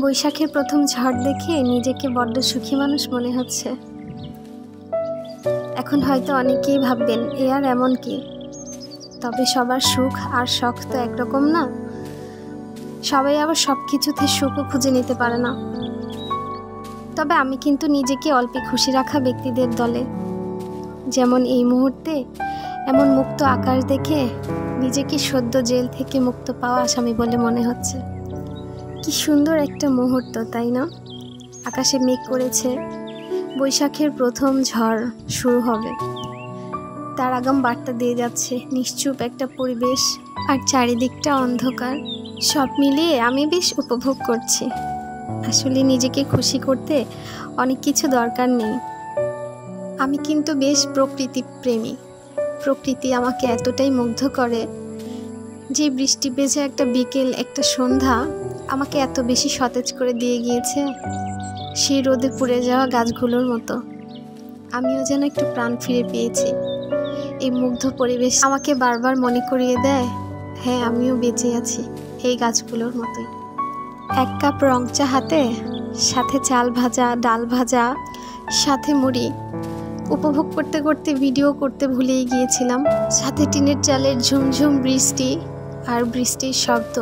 বৈশাখের প্রথম ঝড় দেখে নিজেকে বড্ড সুখী মানুষ মনে হচ্ছে। এখন হয়তো অনেকেই ভাববেন এ আর এমন কি, তবে সবার সুখ আর শখ তো একরকম না। সবাই আবার সব কিছুতে সুখও খুঁজে নিতে পারে না। তবে আমি কিন্তু নিজেকে অল্পে খুশি রাখা ব্যক্তিদের দলে। যেমন এই মুহূর্তে এমন মুক্ত আকাশ দেখে নিজেকে সদ্য জেল থেকে মুক্ত পাওয়া আসামি বলে মনে হচ্ছে। কি সুন্দর একটা মুহূর্ত, তাই না? আকাশে মেঘ করেছে, বৈশাখের প্রথম ঝড় শুরু হবে, তার আগাম বার্তা দিয়ে যাচ্ছে নিশ্চুপ একটা পরিবেশ, আর চারিদিকটা অন্ধকার। সব মিলিয়ে আমি বেশ উপভোগ করছি। আসলে নিজেকে খুশি করতে অনেক কিছু দরকার নেই। আমি কিন্তু বেশ প্রকৃতি প্রেমী। প্রকৃতি আমাকে এতটাই মুগ্ধ করে যে বৃষ্টি ভেজা একটা বিকেল, একটা সন্ধ্যা আমাকে এত বেশি সতেজ করে দিয়ে গিয়েছে, সেই রোদে পুড়ে যাওয়া গাছগুলোর মতো। আমিও যেন একটু প্রাণ ফিরে পেয়েছি। এই মুগ্ধ পরিবেশ আমাকে বারবার মনে করিয়ে দেয়, হ্যাঁ আমিও বেঁচে আছি এই গাছগুলোর মতোই। এক কাপ রং চা হাতে, সাথে চাল ভাজা, ডাল ভাজা, সাথে মুড়ি। উপভোগ করতে করতে ভিডিও করতে ভুলেই গিয়েছিলাম। সাথে টিনের চালের ঝুমঝুম বৃষ্টি আর বৃষ্টির শব্দ,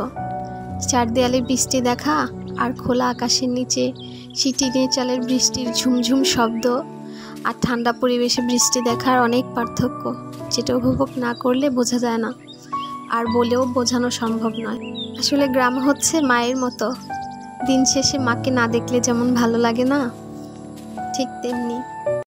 চার দেয়ালে বৃষ্টি দেখা আর খোলা আকাশের নিচে সেই টিনের চালের বৃষ্টির ঝুমঝুম শব্দ আর ঠান্ডা পরিবেশে বৃষ্টি দেখার অনেক পার্থক্য, যেটা উপভোগ না করলে বোঝা যায় না, আর বলেও বোঝানো সম্ভব নয়। আসলে গ্রাম হচ্ছে মায়ের মতো। দিন শেষে মাকে না দেখলে যেমন ভালো লাগে না, ঠিক তেমনি